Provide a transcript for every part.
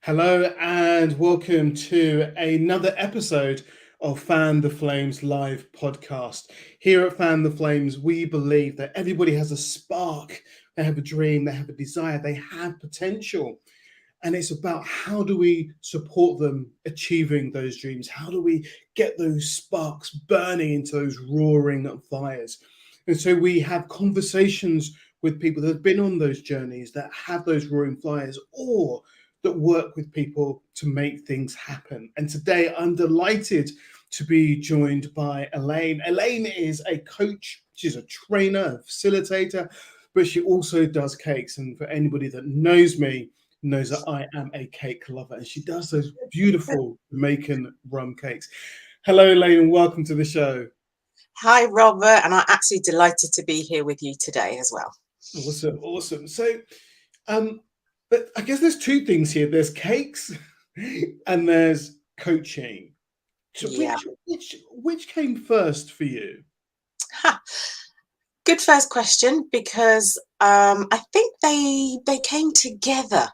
Hello and welcome to another episode of Fan the Flames live podcast. Here at Fan the Flames, we believe that everybody has a spark, they have a dream, they have a desire, they have potential. And it's about how do we support them achieving those dreams? How do we get those sparks burning into those roaring fires? And so we have conversations with people that have been on those journeys, that have those roaring fires, or that work with people to make things happen. And today I'm delighted to be joined by Elaine. Elaine is a coach, she's a trainer, a facilitator, but she also does cakes. And for anybody that knows me, knows that I am a cake lover, and she does those beautiful Jamaican rum cakes. Hello, Elaine, and welcome to the show. Hi, Robert, and I'm absolutely delighted to be here with you today as well. Awesome. So, but I guess there's two things here. There's cakes, and there's coaching. So Yeah. which came first for you? Good first question, because I think they came together.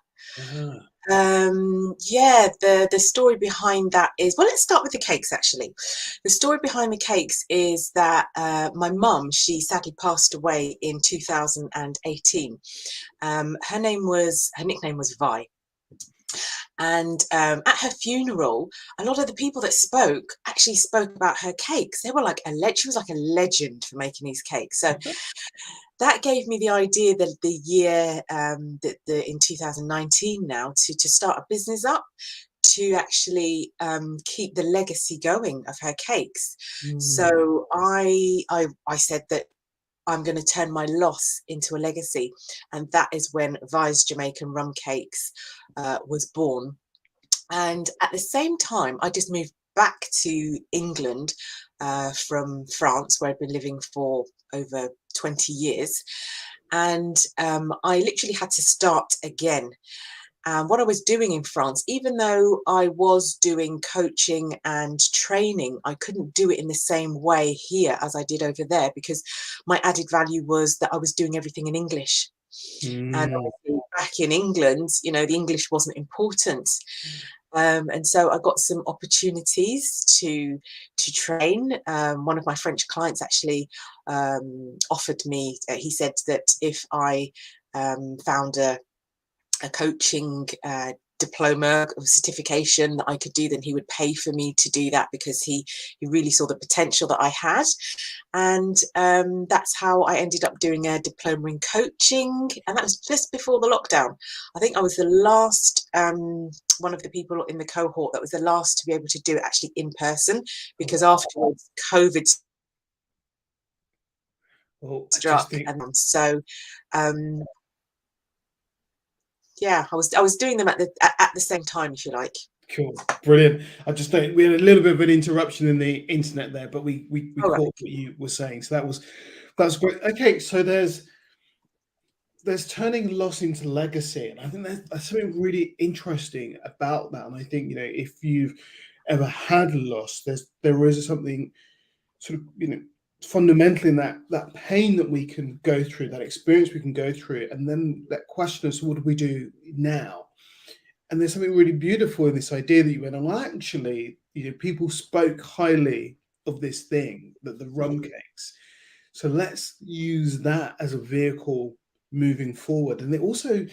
The story behind that is, well, let's start with the cakes actually. The story behind the cakes is that my mum, she sadly passed away in 2018. Her nickname was Vi. And at her funeral, a lot of the people that actually spoke about her cakes. They were like she was like a legend for making these cakes. So that gave me the idea that the year in 2019 now to start a business up to actually keep the legacy going of her cakes. So I said that I'm going to turn my loss into a legacy, and that is when Vi's Jamaican rum cakes was born. And at the same time, I just moved back to England from France, where I'd been living for over 20 years. And I literally had to start again. What I was doing in France, even though I was doing coaching and training, I couldn't do it in the same way here as I did over there, because my added value was that I was doing everything in English. And obviously back in England, the English wasn't important. And so I got some opportunities to train. One of my French clients actually offered me, he said that if I found a coaching diploma or certification that I could do, then he would pay for me to do that, because he really saw the potential that I had. And that's how I ended up doing a diploma in coaching, and that was just before the lockdown. I think I was the last one of the people in the cohort that was the last to be able to do it actually in person, because afterwards COVID struck. And so yeah, I was doing them at the same time, if you like. Cool, brilliant. I just think we had a little bit of an interruption in the internet there, but we caught what you were saying. So that's great. Okay, so there's turning loss into legacy, and I think there's something really interesting about that. And I think, if you've ever had loss, there is something sort of fundamental in that pain that we can go through, that experience we can go through, and then that question of, so what do we do now? And there's something really beautiful in this idea that you went on. Well, actually, people spoke highly of this thing, that the rum cakes. So let's use that as a vehicle moving forward. And they also,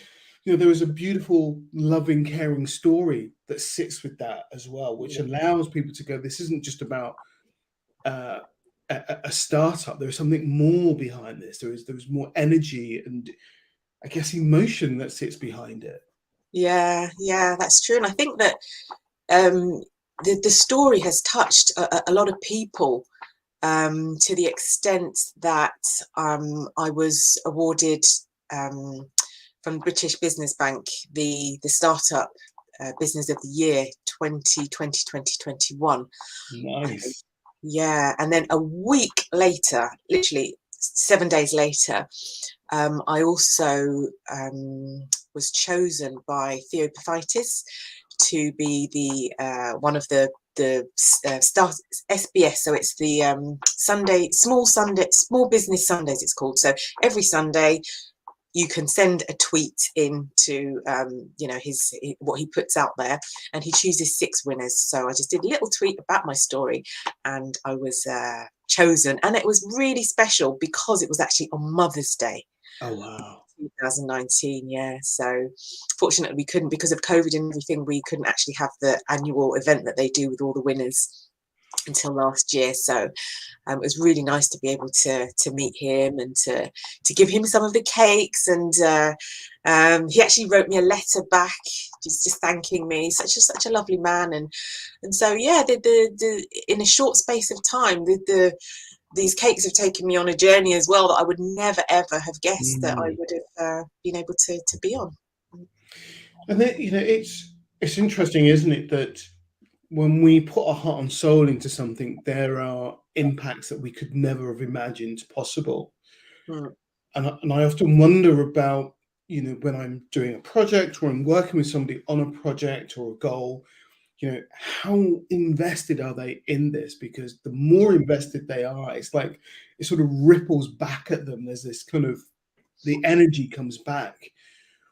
there is a beautiful, loving, caring story that sits with that as well, which allows people to go, this isn't just about a startup. There is something more behind this. There is more energy and, I guess, emotion that sits behind it. Yeah, that's true. And I think that the story has touched a lot of people, to the extent that I was awarded from British Business Bank the Startup Business of the Year 2020-2021. Nice. Yeah, and then a week later, literally 7 days later, I also was chosen by Theo Paphitis to be the one of the start SBS. So it's the Small Business Sundays, it's called. So every Sunday, you can send a tweet into what he puts out there, and he chooses 6 winners. So I just did a little tweet about my story, and I was chosen, and it was really special because it was actually on Mother's Day. Oh wow. 2019, yeah. So fortunately we couldn't, because of COVID and everything, we couldn't actually have the annual event that they do with all the winners until last year. So it was really nice to be able to meet him and to give him some of the cakes. And he actually wrote me a letter back, just thanking me. Such a lovely man. And so yeah, the in a short space of time, these cakes have taken me on a journey as well that I would never ever have guessed that I would have been able to be on. And then, it's interesting, isn't it, that when we put our heart and soul into something, there are impacts that we could never have imagined possible. Mm. And I often wonder about, when I'm doing a project or I'm working with somebody on a project or a goal, how invested are they in this? Because the more invested they are, it's like it sort of ripples back at them. There's this kind of, the energy comes back.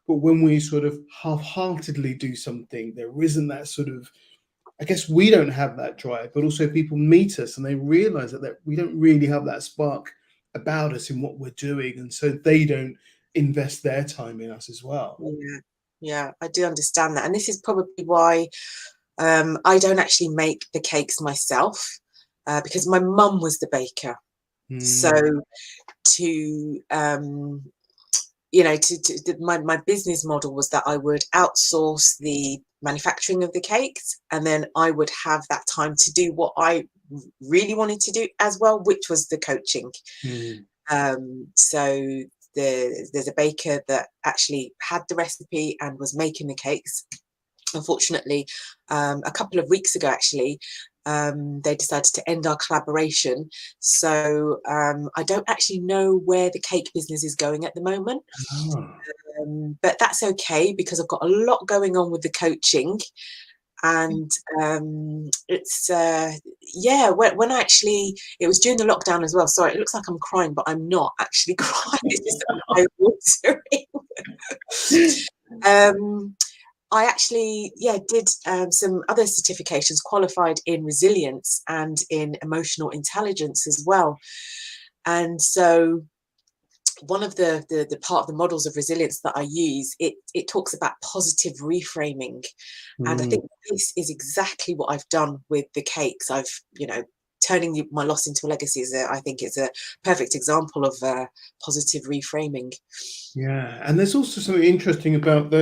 But when we sort of half-heartedly do something, there isn't that sort of, I guess we don't have that drive, but also people meet us and they realize that we don't really have that spark about us in what we're doing. And so they don't invest their time in us as well. Yeah, I do understand that. And this is probably why I don't actually make the cakes myself, because my mum was the baker. So my business model was that I would outsource the manufacturing of the cakes, and then I would have that time to do what I really wanted to do as well, which was the coaching. So there's a baker that actually had the recipe and was making the cakes. Unfortunately, a couple of weeks ago, actually, they decided to end our collaboration. So I don't actually know where the cake business is going at the moment. But that's okay, because I've got a lot going on with the coaching. And it's when I actually, it was during the lockdown as well. Sorry, it looks like I'm crying, but I'm not actually crying. It's just eye-watering. I actually, did some other certifications, qualified in resilience and in emotional intelligence as well. And so one of the part of the models of resilience that I use, it talks about positive reframing. And I think this is exactly what I've done with the cakes. I've, turning my loss into a legacy I think it's a perfect example of positive reframing. Yeah. And there's also something interesting about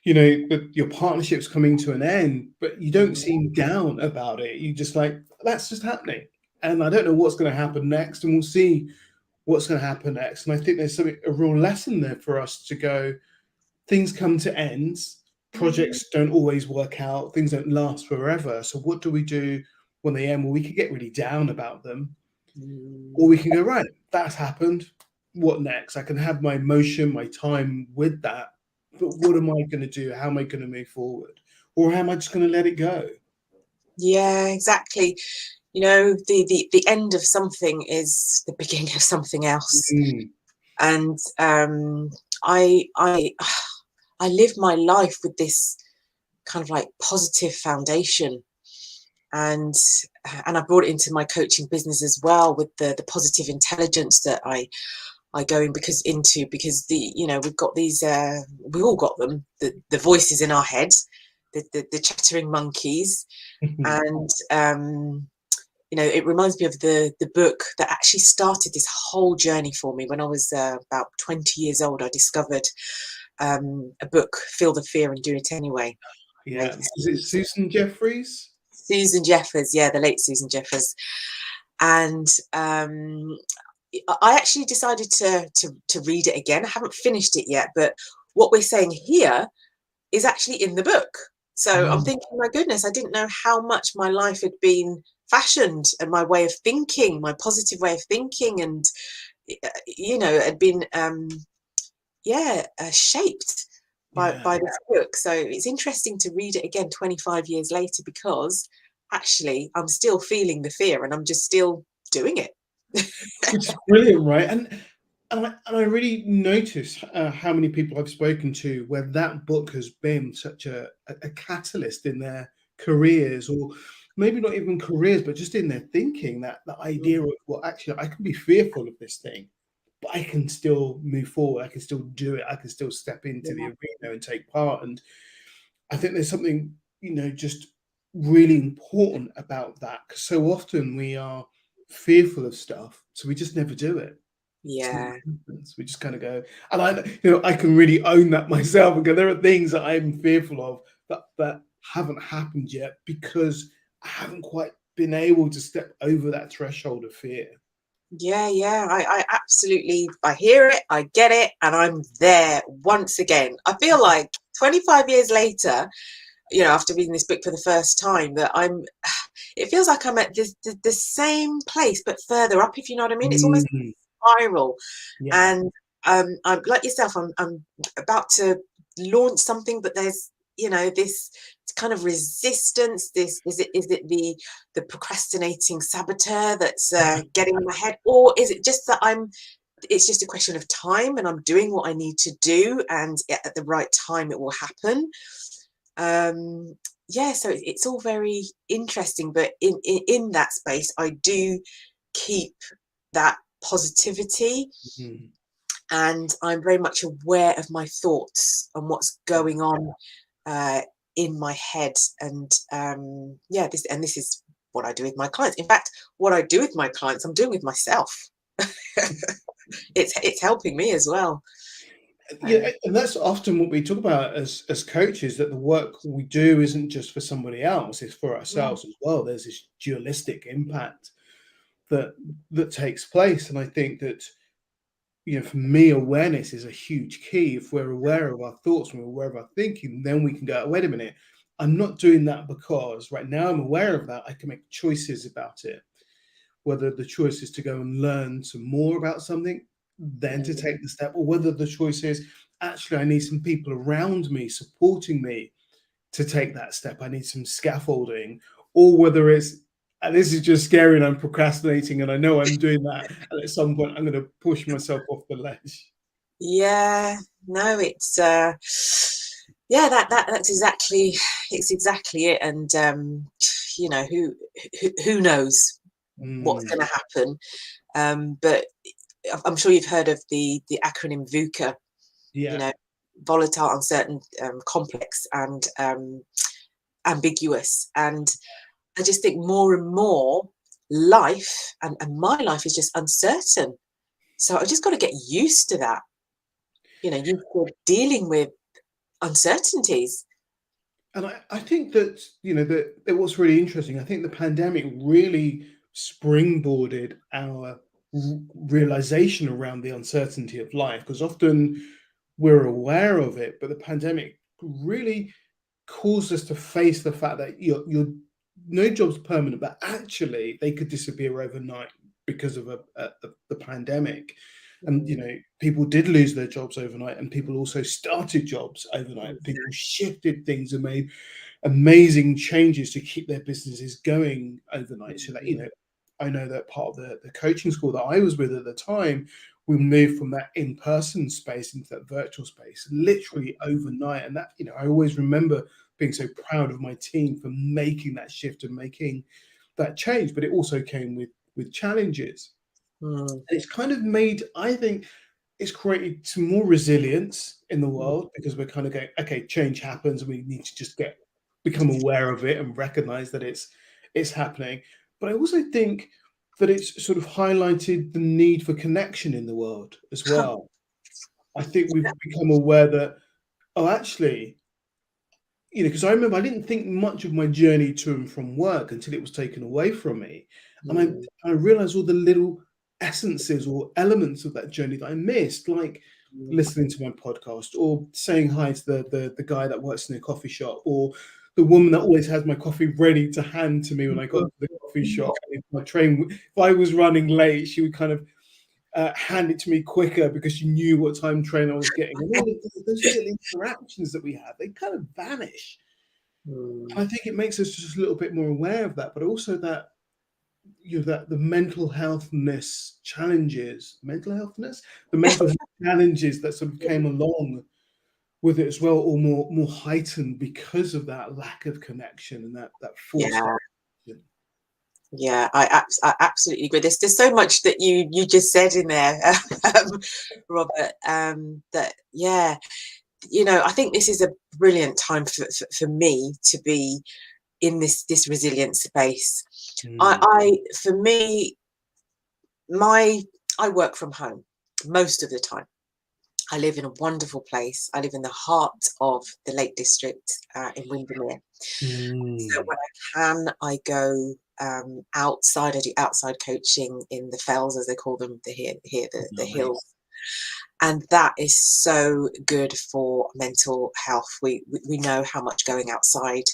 your partnership's coming to an end, but you don't seem down about it. You just like, that's just happening. And I don't know what's going to happen next, and we'll see what's going to happen next. And I think there's a real lesson there for us to go, things come to ends, projects don't always work out, things don't last forever. So what do we do when they end? Well, we could get really down about them, or we can go, right, that's happened. What next? I can have my emotion, my time with that. But what am I going to do? How am I going to move forward? Or how am I just going to let it go? Yeah, exactly. The end of something is the beginning of something else. And I live my life with this kind of like positive foundation, and I brought it into my coaching business as well, with the positive intelligence that I go in because we've got these we all got them, the voices in our head, the chattering monkeys. And it reminds me of the book that actually started this whole journey for me. When I was about 20 years old, I discovered a book, Feel the Fear and Do It Anyway. Yeah. Is it Susan Jeffers? Susan Jeffers, yeah, the late Susan Jeffers. And I actually decided to read it again. I haven't finished it yet, but what we're saying here is actually in the book. So I'm thinking, my goodness, I didn't know how much my life had been fashioned, and my way of thinking, my positive way of thinking, and had been shaped by this book. So it's interesting to read it again 25 years later, because actually I'm still feeling the fear and I'm just still doing it. Which is brilliant, right? And I really notice how many people I've spoken to where that book has been such a catalyst in their careers, or maybe not even careers, but just in their thinking. That the idea of, well, actually, I can be fearful of this thing, but I can still move forward. I can still do it. I can still step into the Yeah. arena and take part. And I think there's something, just really important about that, because so often we are fearful of stuff, so we just never do it. Yeah. We just kind of go, and I can really own that myself. Because there are things that I'm fearful of that haven't happened yet because I haven't quite been able to step over that threshold of fear. Yeah. I absolutely, I hear it, I get it, and I'm there once again. I feel like 25 years later, after reading this book for the first time, that it feels like I'm at the same place, but further up, if you know what I mean. It's almost Mm, spiral. yeah. And I'm like yourself, I'm about to launch something, but there's this kind of resistance. This is it the procrastinating saboteur that's getting in my head, or is it just that it's just a question of time, and I'm doing what I need to do, and at the right time it will happen. Yeah, so it's all very interesting, but in that space I do keep that positivity, Mm, and I'm very much aware of my thoughts and what's yeah. going on in my head. And this is what I do with my clients. In fact, what I do with my clients, I'm doing with myself. It's helping me as well. Yeah, and that's often what we talk about as coaches, that the work we do isn't just for somebody else, it's for Yeah. ourselves as well. There's this dualistic impact that takes place. And I think that, for me, awareness is a huge key. If we're aware of our thoughts and we're aware of our thinking, then we can go, wait a minute, I'm not doing that because right now I'm aware of that. I can make choices about it. Whether the choice is to go and learn some more about something, then to Mm. take the step, or whether the choice is actually I need some people around me supporting me to take that step. I need some scaffolding, or whether it's, and this is just scary and I'm procrastinating and I know I'm doing that, and at some point I'm going to push myself off the ledge. Yeah, no, it's yeah, that's exactly, it's exactly it. And who knows what's Mm, going to happen. But I'm sure you've heard of the acronym VUCA, you yeah. know, volatile, uncertain, complex, and ambiguous. And I just think more and more life, and my life is just uncertain. So I just got to get used to that. You're dealing with uncertainties. And I think that, that it was really interesting. I think the pandemic really springboarded our realization around the uncertainty of life, because often we're aware of it, but the pandemic really caused us to face the fact that your no job's permanent, but actually they could disappear overnight because of the pandemic. And Mm, people did lose their jobs overnight, and people also started jobs overnight. People exactly. shifted things and made amazing changes to keep their businesses going overnight. So that, Mm, I know that part of the coaching school that I was with at the time, we moved from that in-person space into that virtual space literally overnight. And that, I always remember being so proud of my team for making that shift and making that change. But it also came with challenges. mm, And it's kind of made, I think, it's created some more resilience in the mm, world, because we're kind of going, okay, change happens and we need to just become aware of it and recognize that it's happening. But I also think that it's sort of highlighted the need for connection in the world as well. I think we've become aware that, oh, actually, because I remember I didn't think much of my journey to and from work until it was taken away from me. And mm, I realized all the little essences or elements of that journey that I missed, like mm, listening to my podcast, or saying hi to the guy that works in a coffee shop, or the woman that always has my coffee ready to hand to me when I got to the coffee shop. And if I was running late, she would kind of hand it to me quicker because she knew what time train I was getting. And all of those little interactions that we have, they kind of vanish. mm, And I think it makes us just a little bit more aware of that, but also that that the mental healthness challenges, the mental health challenges that sort of came along with it as well, or more heightened because of that lack of connection and that forced Yeah. connection. Yeah, I absolutely agree. There's so much that you just said in there, Robert. That yeah, I think this is a brilliant time for me to be in this resilient space. For me, I work from home most of the time. I live in a wonderful place. I live in the heart of the Lake District in Windermere. So when I can, I go outside. I do outside coaching in the fells, as they call them, the hills. And that is so good for mental health. We know how much going outside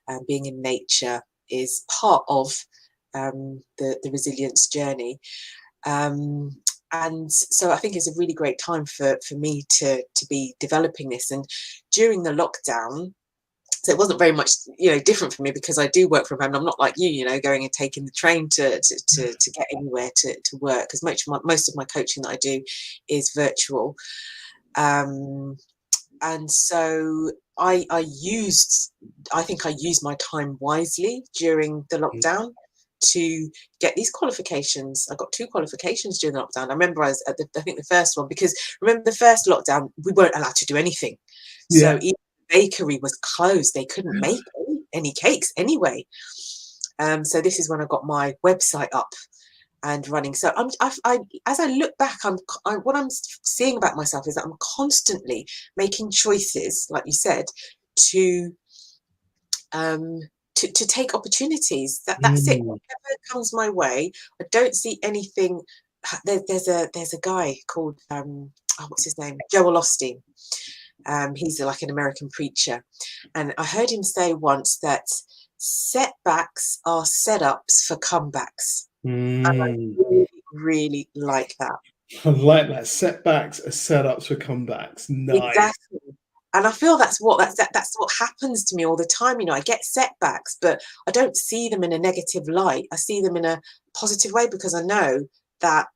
and being in nature is part of the resilience journey. And so I think it's a really great time for me to be developing this. And during the lockdown, so it wasn't very much different for me, because I do work from home. I'm not like you, going and taking the train to get anywhere to work, because most of my coaching that I do is virtual. And so I think I used my time wisely during the lockdown to get these qualifications. I got 2 qualifications during the lockdown. I remember I was at I think the first one, because remember the first lockdown, we weren't allowed to do anything. So even the bakery was closed. They couldn't make any cakes anyway. So this is when I got my website up and running. So as I look back, what I'm seeing about myself is that I'm constantly making choices, like you said, to take opportunities. That's it. Whatever comes my way, I don't see anything. There's a guy called what's his name? Joel Osteen. He's like an American preacher, and I heard him say once that setbacks are setups for comebacks. And I really, really like that. I like that. Setbacks are setups for comebacks. Nice. Exactly. And I feel that's what happens to me all the time. I get setbacks, but I don't see them in a negative light. I see them in a positive way, because I know that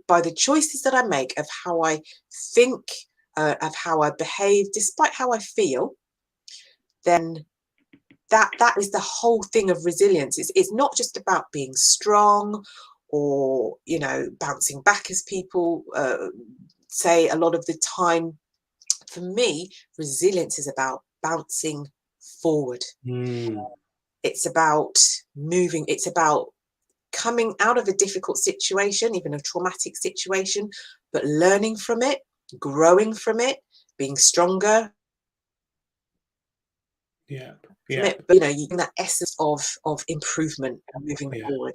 by the choices that I make of how I think, of how I behave, despite how I feel, then that is the whole thing of resilience. It's not just about being strong or bouncing back, as people say a lot of the time. For me, resilience is about bouncing forward. It's about moving. It's about coming out of a difficult situation, even a traumatic situation, but learning from it, growing from it, being stronger. But using that essence of improvement and moving forward.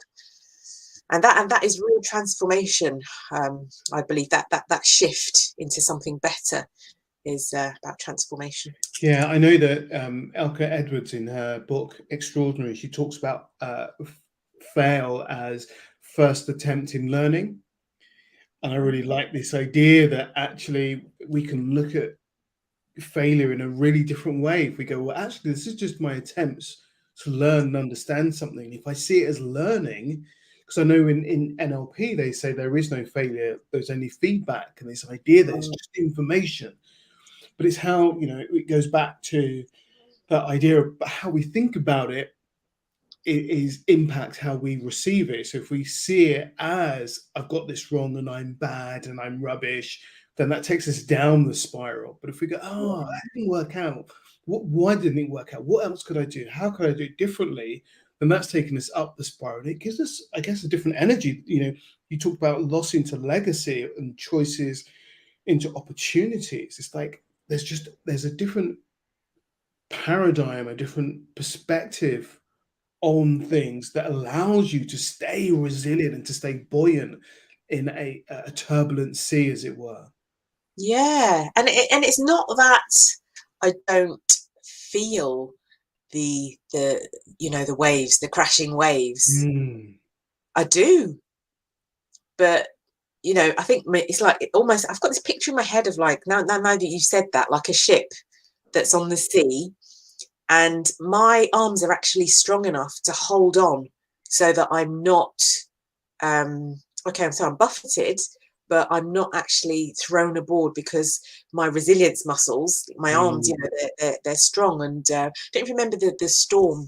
And that is real transformation. I believe that shift into something better is about transformation. Yeah, I know that Elka Edwards, in her book Extraordinary, she talks about fail as first attempt in learning. And I really like this idea that actually we can look at failure in a really different way. If we go, well, actually, this is just my attempts to learn and understand something. If I see it as learning, because I know in NLP, they say there is no failure, there's only feedback. And this idea that it's just information. But it's how, it goes back to that idea of how we think about it is impact how we receive it. So if we see it as I've got this wrong and I'm bad and I'm rubbish, then that takes us down the spiral. But if we go, that didn't work out. Why didn't it work out? What else could I do? How could I do it differently? Then that's taking us up the spiral. It gives us, I guess, a different energy. You talk about loss into legacy and choices into opportunities. It's like there's a different paradigm, a different perspective on things that allows you to stay resilient and to stay buoyant in a turbulent sea, as it were. Yeah, and it's not that I don't feel the waves, the crashing waves. I do, but I think it's like almost I've got this picture in my head of like now that you said that, like a ship that's on the sea, and my arms are actually strong enough to hold on so that I'm not, okay, so I'm buffeted, but I'm not actually thrown aboard, because my resilience muscles, my arms, they're strong. And don't you remember the storm,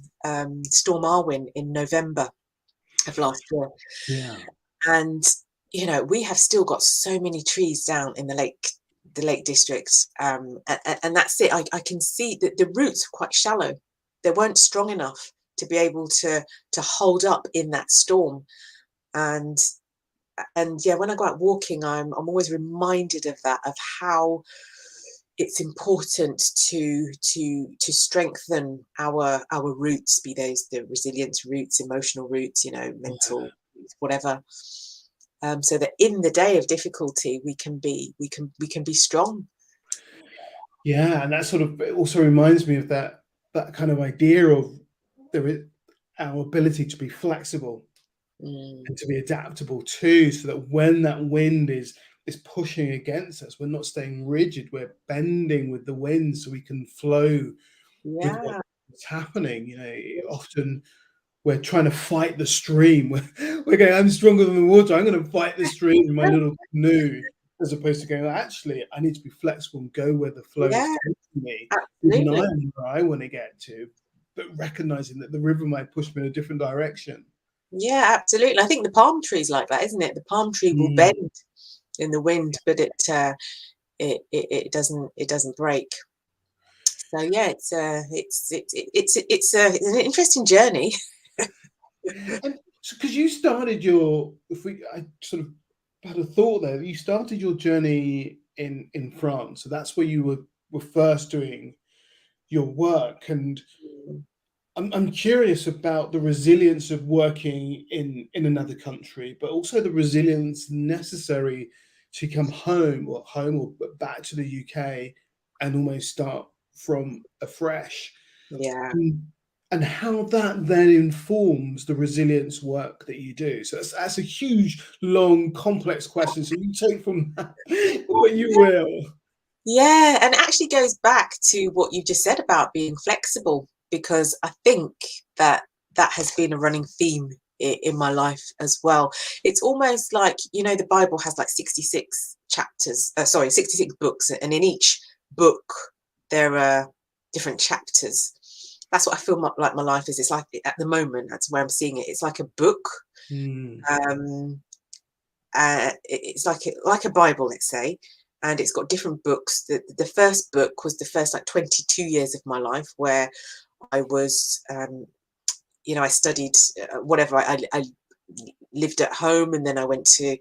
Storm Arwen in November of last year? Yeah. And we have still got so many trees down in the Lake District, and that's it. I can see that the roots are quite shallow. They weren't strong enough to be able to hold up in that storm. And yeah, when I go out walking, I'm always reminded of that, of how it's important to strengthen our roots, be those the resilience roots, emotional roots, mental, whatever, so that in the day of difficulty we can be strong. Yeah, and that sort of also reminds me of that kind of idea of our ability to be flexible and to be adaptable too, so that when that wind is pushing against us, we're not staying rigid, we're bending with the wind so we can flow with what's happening. Often we're trying to fight the stream. We're going, I'm stronger than the water, I'm going to fight the stream in my little canoe, as opposed to going, actually, I need to be flexible and go where the flow is taking me, even though I'm where I want to get to, but recognizing that the river might push me in a different direction. Yeah, absolutely. I think the palm tree's like that, isn't it? The palm tree will bend in the wind, but it doesn't break. So yeah, it's an interesting journey. And because you started I sort of had a thought there. You started your journey in France, so that's where you were first doing your work. And I'm curious about the resilience of working in another country, but also the resilience necessary to come home or back to the UK and almost start from afresh. Yeah. And how that then informs the resilience work that you do. So that's a huge, long, complex question. So you take from that what you will. Yeah, and it actually goes back to what you just said about being flexible, because I think that has been a running theme in my life as well. It's almost like, the Bible has like 66 chapters, 66 books, and in each book there are different chapters. That's what I feel like my life is. It's like, at the moment, that's where I'm seeing it. It's like a book. It's like a Bible, let's say, and it's got different books. The first book was the first 22 years of my life, where I was, I studied whatever. I lived at home, and then I went to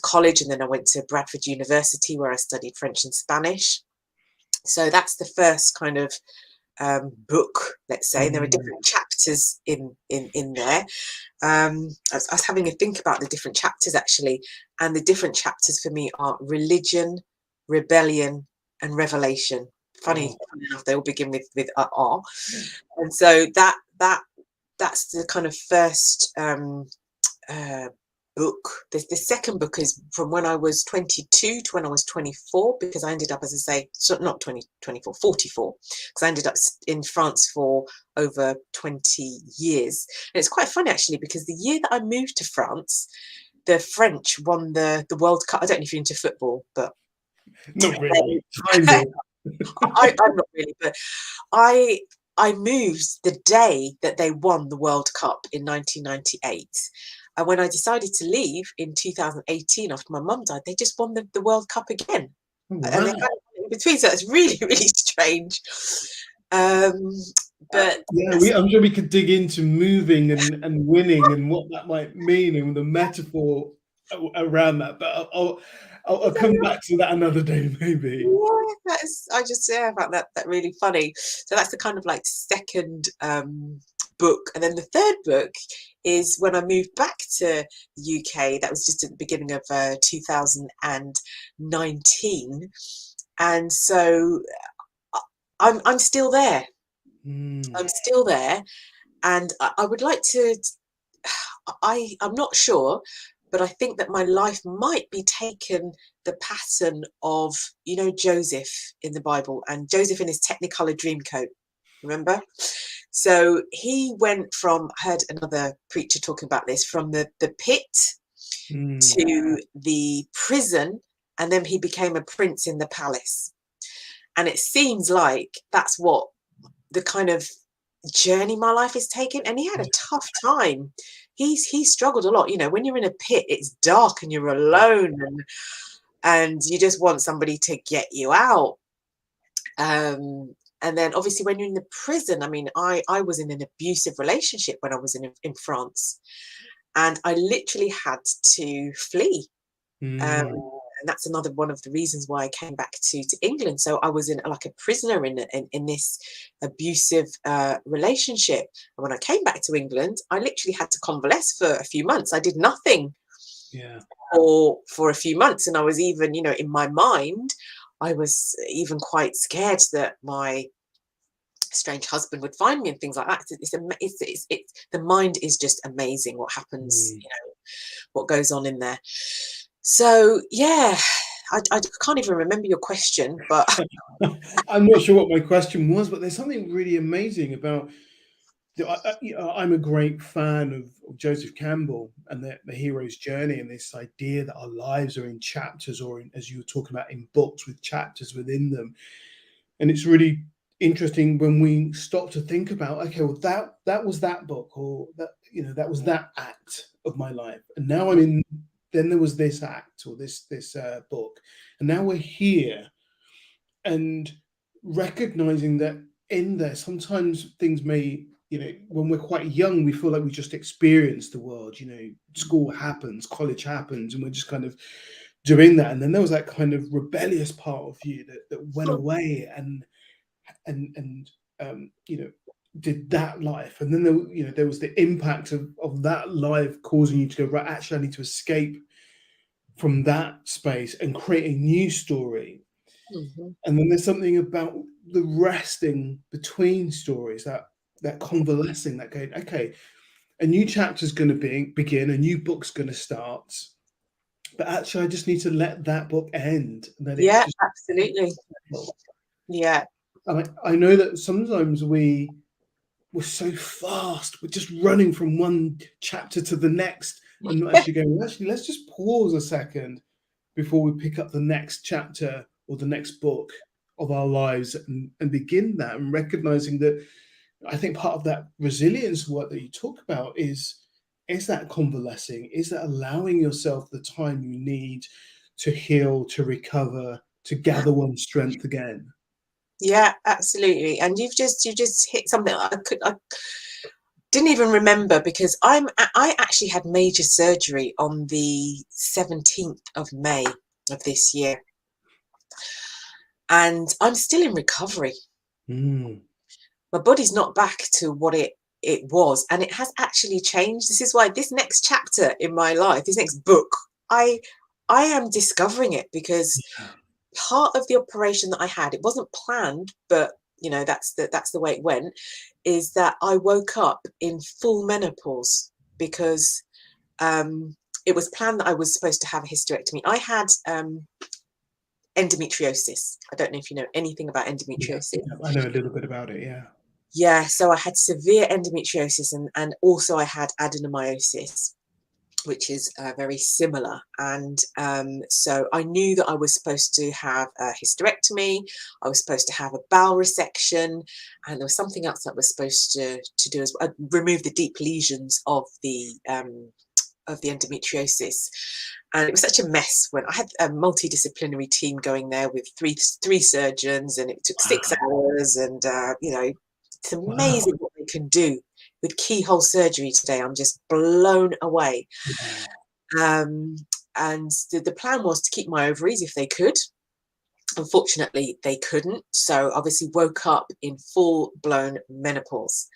college, and then I went to Bradford University, where I studied French and Spanish. So that's the first kind of book, let's say. And there are different chapters in there. I was having a think about the different chapters, actually, and the different chapters for me are religion, rebellion, and revelation. Funny enough, they all begin with R. And so that's the kind of first book. The second book is from when I was 22 to when I was 24, because I ended up, as I say, so not 24, 44, because I ended up in France for over 20 years. And it's quite funny, actually, because the year that I moved to France, the French won the World Cup. I don't know if you're into football, but not really. Kind of. I'm not really, but I moved the day that they won the World Cup in 1998. And when I decided to leave in 2018, after my mum died, they just won the World Cup again. Wow. And they had it in between, so it's really, really strange. But yeah, I'm sure we could dig into moving and winning and what that might mean and the metaphor around that. But I'll come back to that another day, maybe. Yeah, I just found that really funny. So that's the kind of second book. And then the third book is when I moved back to the UK. That was just at the beginning of 2019. And so I'm still there. I'm still there. And I would like to, I'm not sure, but I think that my life might be taken the pattern of, Joseph in the Bible, and Joseph in his Technicolor dream coat, remember? So he went from, I heard another preacher talking about this, from the pit to the prison, and then he became a prince in the palace. And it seems like that's what the kind of journey my life is taking. And he had a tough time. He struggled a lot. You know, when you're in a pit, it's dark and you're alone, and you just want somebody to get you out. And then obviously when you're in the prison, I mean, I was in an abusive relationship when I was in France, and I literally had to flee. And that's another one of the reasons why I came back to England. So I was in like a prisoner in this abusive relationship. And when I came back to England, I literally had to convalesce for a few months. I did nothing for a few months. And I was even, you know, in my mind, I was even quite scared that my strange husband would find me and things like that. It's the mind is just amazing what happens, you know, what goes on in there. So yeah, I can't even remember your question, but I'm not sure what my question was, but there's something really amazing about I'm a great fan of Joseph Campbell and the hero's journey, and this idea that our lives are in chapters, or as you were talking about, in books with chapters within them. And it's really interesting when we stop to think about, okay, well, that was that book, or that, you know, that was that act of my life, and now I'm in. Then there was this act, or this book, and now we're here, and recognizing that in there, sometimes things may, you know, when we're quite young, we feel like we just experience the world. You know, school happens, college happens, and we're just kind of doing that. And then there was that kind of rebellious part of you that went away and you know, did that life. And then there, you know, there was the impact of that life causing you to go, right, actually I need to escape from that space and create a new story. And then there's something about the resting between stories, that convalescing, that going, okay, a new chapter's going to begin, a new book's going to start, but actually I just need to let that book end. And yeah, absolutely. Yeah. I know that sometimes we're so fast, we're just running from one chapter to the next and not actually going, well, actually, let's just pause a second before we pick up the next chapter or the next book of our lives, and begin that, and recognizing that. I think part of that resilience work that you talk about is that convalescing, is that allowing yourself the time you need to heal, to recover, to gather one's strength again. Yeah, absolutely. And you've just hit something I didn't even remember, because I actually had major surgery on the 17th of May of this year, and I'm still in recovery. My body's not back to what it was, and it has actually changed. This is why this next chapter in my life, this next book, I am discovering it, because part of the operation that I had, it wasn't planned, but you know, that's the way it went, is that I woke up in full menopause, because it was planned that I was supposed to have a hysterectomy. I had endometriosis. I don't know if you know anything about endometriosis. Yeah, I know a little bit about it, yeah. Yeah, so I had severe endometriosis, and also I had adenomyosis, which is very similar. And so I knew that I was supposed to have a hysterectomy, I was supposed to have a bowel resection, and there was something else that I was supposed to do as well, remove the deep lesions of the endometriosis. And it was such a mess when I had a multidisciplinary team going there with three surgeons, and it took 6 hours, and you know, it's amazing what they can do with keyhole surgery today. I'm just blown away. And the plan was to keep my ovaries if they could. Unfortunately, they couldn't. So obviously woke up in full-blown menopause.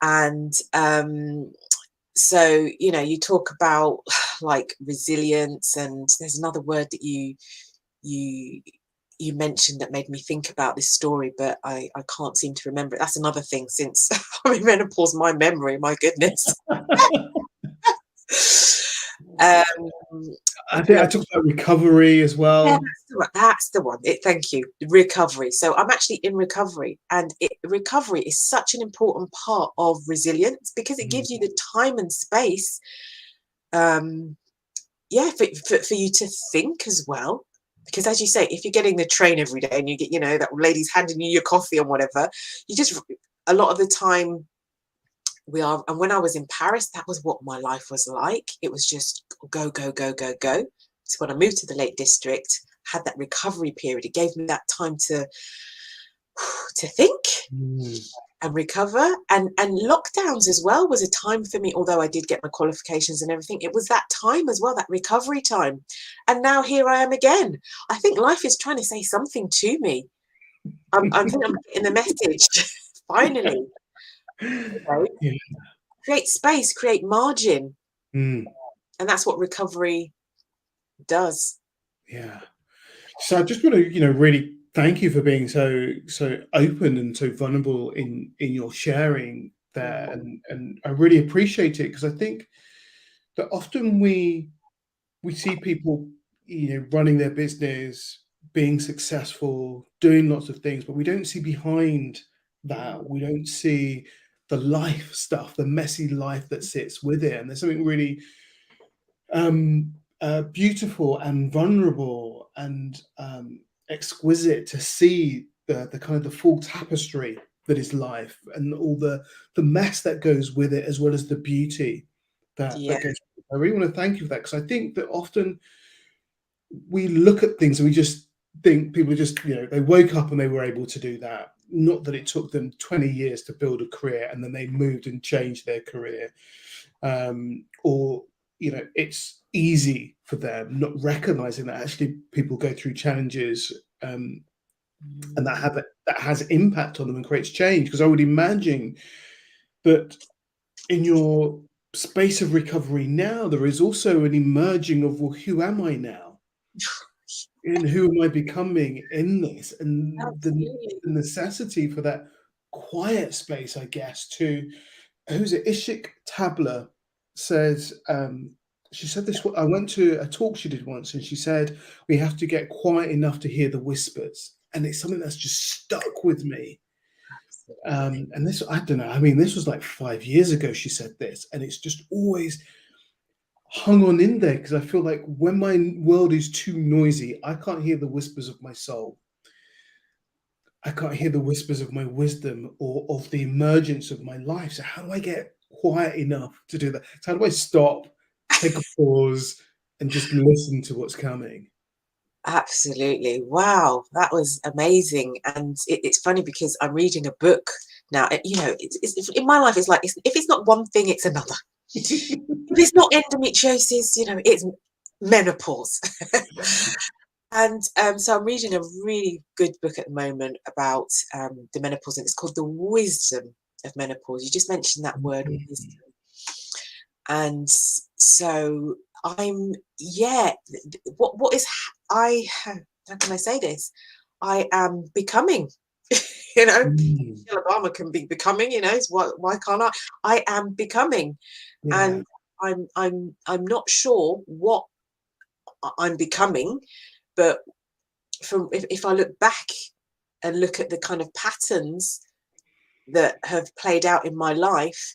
And so, you know, you talk about like resilience, and there's another word that you mentioned that made me think about this story, but I can't seem to remember it. That's another thing, since I'm in menopause, my memory, my goodness. Um, I think I talked about recovery as yeah, well. that's the one. Thank you. Recovery. So I'm actually in recovery, and recovery is such an important part of resilience because it gives you the time and space, yeah, for you to think as well. Because as you say, if you're getting the train every day and you get, that lady's handing you your coffee and whatever, you just, a lot of the time and when I was in Paris, that was what my life was like. It was just go, go, go, go, go. So when I moved to the Lake District, had that recovery period. It gave me that time to think and recover. And lockdowns as well was a time for me, although I did get my qualifications and everything. It was that time as well, that recovery time. And now here I am again. I think life is trying to say something to me. I think I'm getting the message finally. Yeah. Create space, create margin. Mm. And that's what recovery does. Yeah. So I just want to, really thank you for being so open and so vulnerable in your sharing there, and I really appreciate it, because I think that often we see people, running their business, being successful, doing lots of things, but we don't see behind that. We don't see the life stuff, the messy life that sits with it, and there's something really beautiful and vulnerable and exquisite to see the kind of the full tapestry that is life, and all the mess that goes with it, as well as the beauty that Yeah. goes. I really want to thank you for that, because I think that often we look at things and we just think people just, they woke up and they were able to do that. Not that it took them 20 years to build a career and then they moved and changed their career, or it's easy for them, not recognizing that actually people go through challenges, and that has impact on them and creates change. Because I would imagine that in your space of recovery now, there is also an emerging of, well, who am I now? And who am I becoming in this? And the necessity for that quiet space, I guess, to, who's it? Ishik Tabla says, she said this, I went to a talk she did once, and she said, we have to get quiet enough to hear the whispers. And it's something that's just stuck with me. And this, I don't know, I mean, this was like 5 years ago she said this, and it's just always hung on in there, because I feel like when my world is too noisy, I can't hear the whispers of my soul. I can't hear the whispers of my wisdom or of the emergence of my life. So how do I get quiet enough to do that? So how do I stop, take a pause, and just listen to what's coming? Absolutely. Wow, that was amazing. And it's funny because I'm reading a book now. It's in my life, it's like, if it's not one thing, it's another. If it's not endometriosis, it's menopause. And so I'm reading a really good book at the moment about the menopause, and it's called The Wisdom of Menopause. You just mentioned that word, wisdom. And so what is, how can I say this? I am becoming, Michelle Obama can be becoming, why can't I? I am becoming. Yeah. And I'm not sure what I'm becoming, but if I look back and look at the kind of patterns that have played out in my life,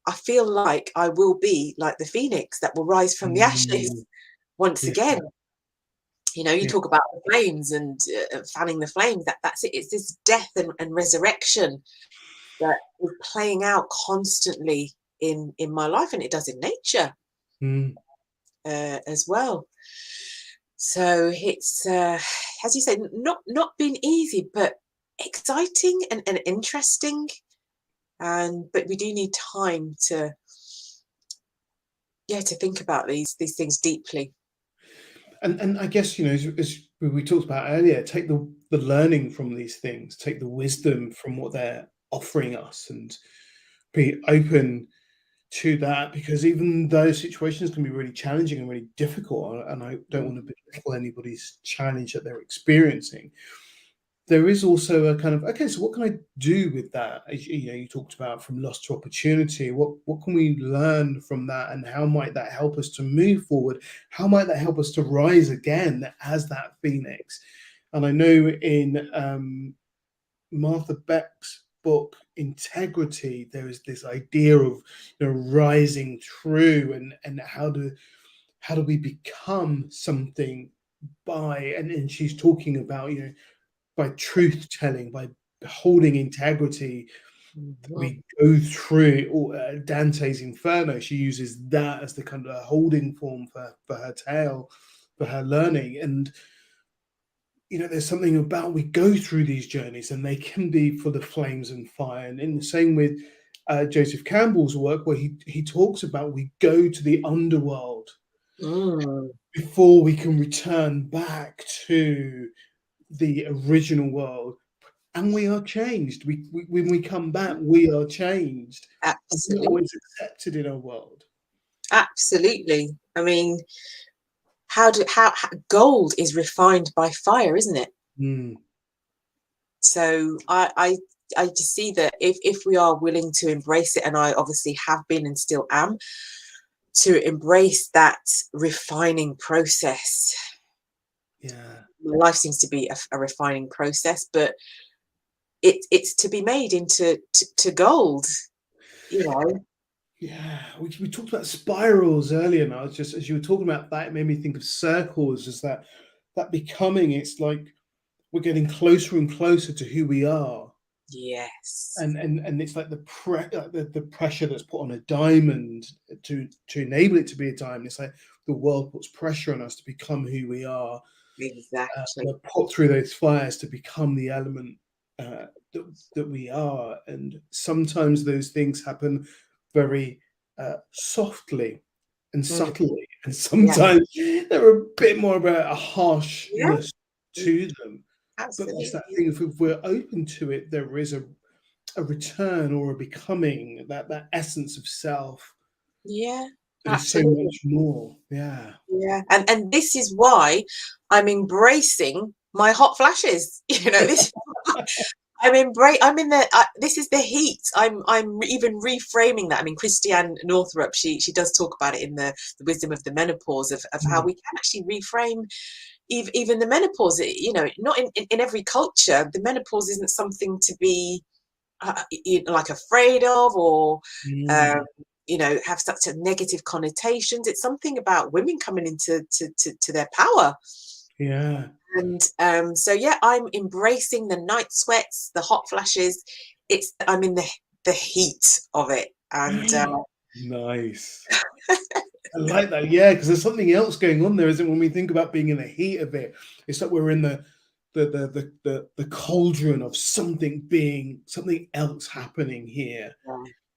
I feel like I will be like the phoenix that will rise from the ashes once Yeah. again. You Yeah. talk about the flames and fanning the flames. That's it. It's this death and resurrection that is playing out constantly in my life, and it does in nature as well. So it's, as you say, not been easy, but exciting and interesting. But we do need time to think about these things deeply. And I guess, as we talked about earlier, take the learning from these things, take the wisdom from what they're offering us, and be open to that, because even those situations can be really challenging and really difficult, and I don't want to belittle anybody's challenge that they're experiencing. there is also a kind of, okay, so what can I do with that? As you talked about from loss to opportunity. What can we learn from that, and how might that help us to move forward? How might that help us to rise again as that phoenix? And I know in Martha Beck's book Integrity, there is this idea of rising through, and how do we become something by, and she's talking about by truth telling, by holding integrity. We go through, or Dante's Inferno, she uses that as the kind of holding form for her tale, for her learning. And there's something about, we go through these journeys and they can be full of flames and fire. And in the same with Joseph Campbell's work, where he talks about, we go to the underworld before we can return back to the original world, and we are changed. When we come back, we are changed. Absolutely. We're always accepted in our world. Absolutely. I mean, how gold is refined by fire, isn't it? So I just see that if we are willing to embrace it, and I obviously have been and still am, to embrace that refining process. Yeah, life seems to be a refining process, but it's to be made into to gold, Yeah, we talked about spirals earlier, and I was just, as you were talking about that, it made me think of circles, as that becoming. It's like we're getting closer and closer to who we are. Yes. And it's like the pressure that's put on a diamond to enable it to be a diamond. It's like the world puts pressure on us to become who we are. Exactly. We're put through those fires to become the element that we are. And sometimes those things happen very softly and subtly, and sometimes they're a bit more of a harshness to them. Absolutely. But it's that thing, if we're open to it, there is a return, or a becoming, that essence of self. Yeah. There's so much more. Yeah. Yeah. And this is why I'm embracing my hot flashes. This I'm in the this is the heat. I'm even reframing that. I mean, Christiane Northrup, she does talk about it in the Wisdom of the Menopause, of how we can actually reframe even the menopause. Not in every culture, the menopause isn't something to be like afraid of, or have such a negative connotations. It's something about women coming into to their power. Yeah. And so I'm embracing the night sweats, the hot flashes. I'm in the heat of it. And nice. I like that. Yeah, because there's something else going on there, isn't it? When we think about being in the heat of it, it's like we're in the cauldron of something else happening here.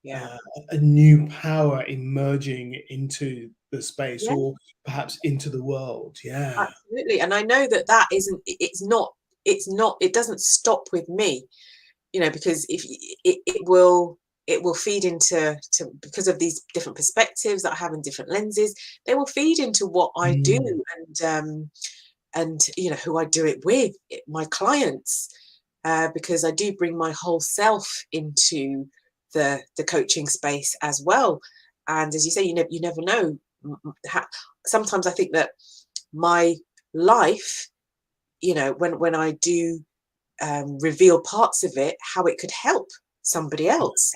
Yeah. A new power emerging into the space, or perhaps into the world. Yeah, absolutely. And I know that it doesn't stop with me, because if it will feed into because of these different perspectives that I have in different lenses, they will feed into what I do, and who I do it with, my clients, because I do bring my whole self into the coaching space as well. And as you say, you never know. Sometimes I think that my life, when I do reveal parts of it, how it could help somebody else.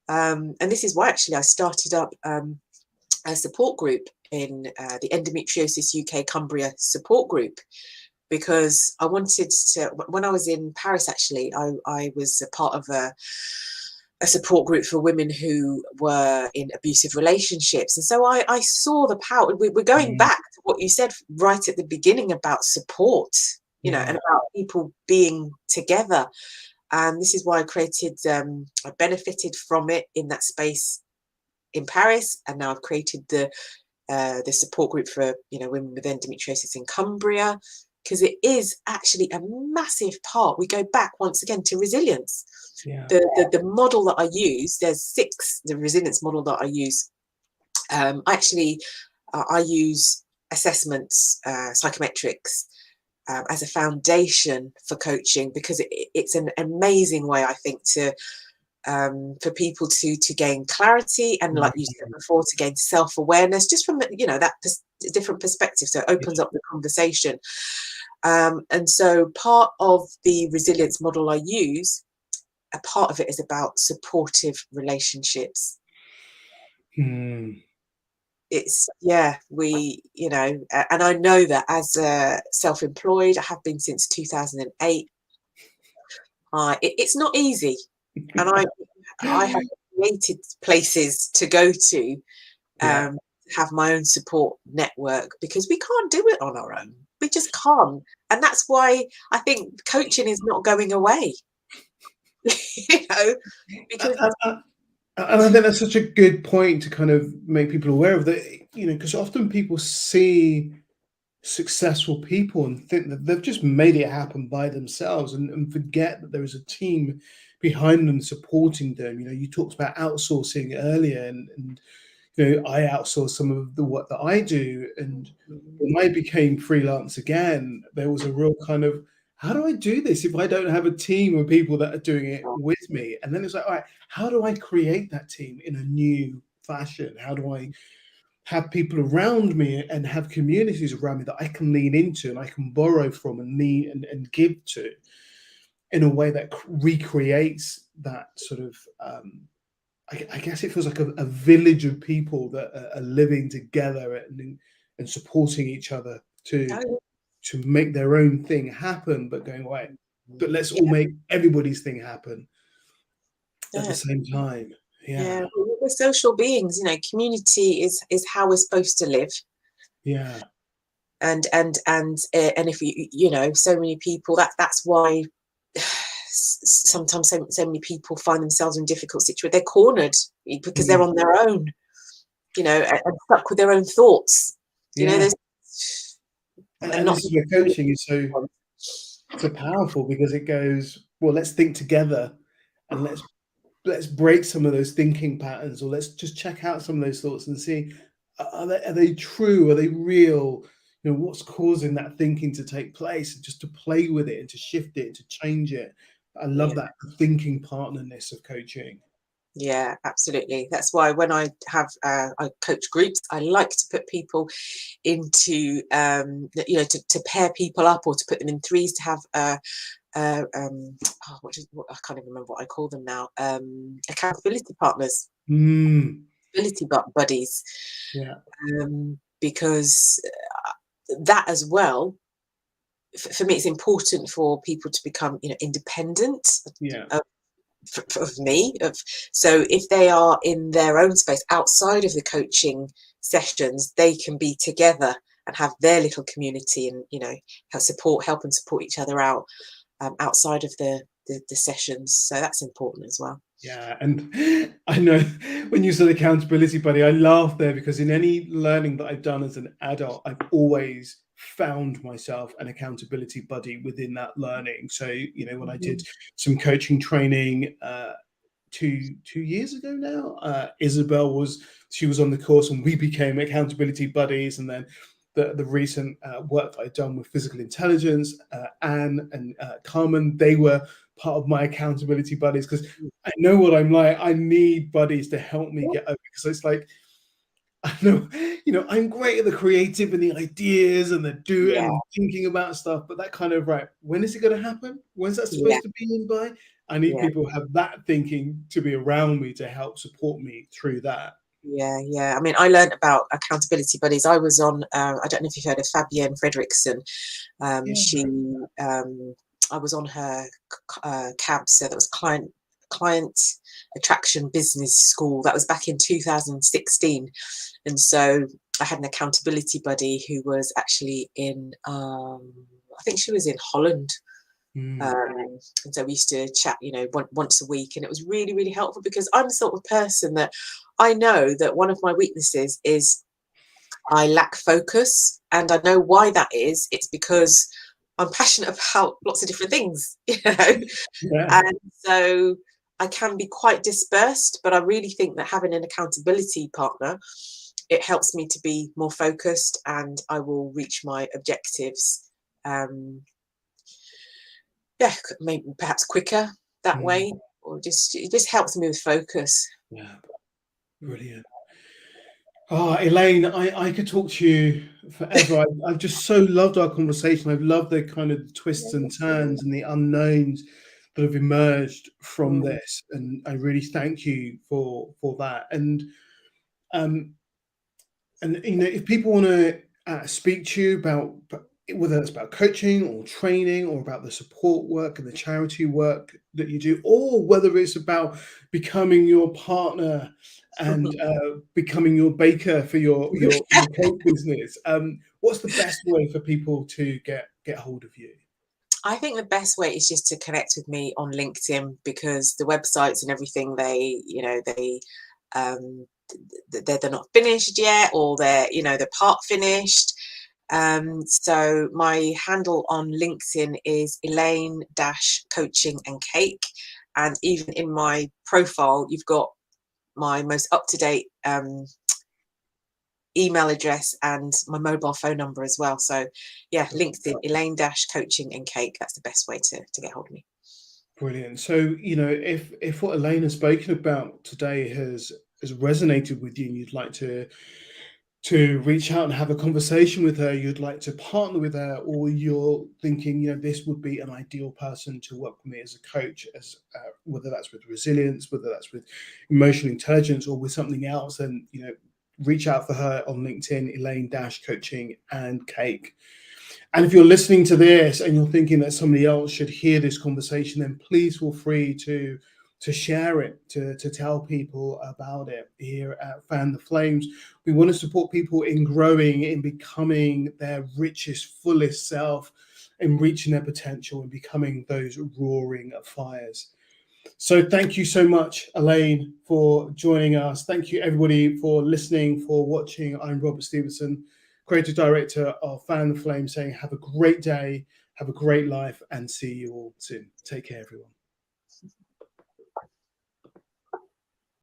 And this is why actually I started up a support group in the Endometriosis UK Cumbria support group, because I wanted to, when I was in Paris, actually, I was a part of a support group for women who were in abusive relationships. And so I saw the power. We're going back to what you said right at the beginning about support, and about people being together. And this is why I created, I benefited from it in that space in Paris. And now I've created the support group for, women with endometriosis in Cumbria, because it is actually a massive part. We go back once again to resilience. The model that I use, there's 6, the resilience model that I use. I use assessments, psychometrics, as a foundation for coaching, because it's an amazing way, I think, to for people to gain clarity, and like you said before, to gain self-awareness, just from that different perspective. So it opens up the conversation. And so part of the resilience model I use, a part of it is about supportive relationships. It's and I know that as self-employed, I have been since 2008. It's not easy, and I have created places to go to, have my own support network, because we can't do it on our own. We just can't, and that's why I think coaching is not going away. Because. And I think that's such a good point to kind of make people aware of that, because often people see successful people and think that they've just made it happen by themselves, and forget that there is a team behind them supporting them. You talked about outsourcing earlier, and I outsource some of the work that I do. And when I became freelance again, there was a real kind of, how do I do this if I don't have a team of people that are doing it with me? And then it's like, all right, how do I create that team in a new fashion? How do I have people around me and have communities around me that I can lean into and I can borrow from and lean and give to, in a way that recreates that sort of, I guess it feels like a village of people that are living together and supporting each other to make their own thing happen, but going, right, but let's all make everybody's thing happen at the same time. Yeah, we're social beings. Community is how we're supposed to live. Yeah. And if so many people, that's why sometimes so many people find themselves in difficult situations. They're cornered because they're on their own, and stuck with their own thoughts. And this is where coaching is so powerful, because it goes, well, let's think together, and let's break some of those thinking patterns, or let's just check out some of those thoughts and see, are they true? Are they real? What's causing that thinking to take place, and just to play with it and to shift it, to change it. I love that thinking partnerness of coaching. Yeah, absolutely. That's why when I coach groups, I like to put people into, to pair people up, or to put them in threes, to have I can't even remember what I call them now. Accountability partners, accountability buddies. Yeah. Because that as well, for me, it's important for people to become, independent. Of me. So if they are in their own space outside of the coaching sessions, they can be together and have their little community, and help and support each other out outside of the sessions. So that's important as well. Yeah, and I know when you said accountability buddy, I laughed there, because in any learning that I've done as an adult, I've always found myself an accountability buddy within that learning. So, when I did some coaching training 2 years ago now, Isabel was on the course, and we became accountability buddies. And then the recent work that I've done with physical intelligence, Anne and Carmen, they were part of my accountability buddies, because I know what I'm like. I need buddies to help me get over, because it's like, I know, I'm great at the creative and the ideas and the and thinking about stuff, but that kind of, right, when is it going to happen? When's that supposed to be in by? I need people who have that thinking to be around me to help support me through that. Yeah. I mean, I learned about accountability buddies. I was on, I don't know if you've heard of Fabienne Fredrickson. I was on her camp, so that was client attraction business school. That was back in 2016. And so I had an accountability buddy who was actually in, I think she was in Holland. And so we used to chat, once a week, and it was really, really helpful, because I'm the sort of person that I know that one of my weaknesses is I lack focus, and I know why that is. It's because I'm passionate about lots of different things, and so I can be quite dispersed. But I really think that having an accountability partner, it helps me to be more focused, and I will reach my objectives yeah, maybe perhaps quicker that way, or it just helps me with focus. Yeah, brilliant. Elaine, I could talk to you forever. I've just so loved our conversation. I've loved the kind of twists and turns and the unknowns that have emerged from this, and I really thank you for that. And if people want to speak to you about whether it's about coaching or training or about the support work and the charity work that you do, or whether it's about becoming your partner and becoming your baker for your cake business, what's the best way for people to get hold of you? I think the best way is just to connect with me on LinkedIn, because the websites and everything, they're not finished yet, or they're part finished. So my handle on LinkedIn is Elaine Coaching and Cake, and even in my profile you've got my most up-to-date email address and my mobile phone number as well. So yeah, LinkedIn, Elaine Coaching and Cake. That's the best way to get hold of me. Brilliant. So if what Elaine has spoken about today has resonated with you, and you'd like to reach out and have a conversation with her, you'd like to partner with her, or you're thinking, this would be an ideal person to work with me as a coach, as whether that's with resilience, whether that's with emotional intelligence, or with something else, then reach out for her on LinkedIn, Elaine Coaching and Cake. And if you're listening to this and you're thinking that somebody else should hear this conversation, then please feel free to share it, to tell people about it. Here at Fan the Flames, we want to support people in growing, in becoming their richest, fullest self, in reaching their potential and becoming those roaring fires. So thank you so much, Elaine, for joining us. Thank you, everybody, for listening, for watching. I'm Robert Stevenson, Creative Director of Fan the Flame, saying have a great day, have a great life, and see you all soon. Take care, everyone.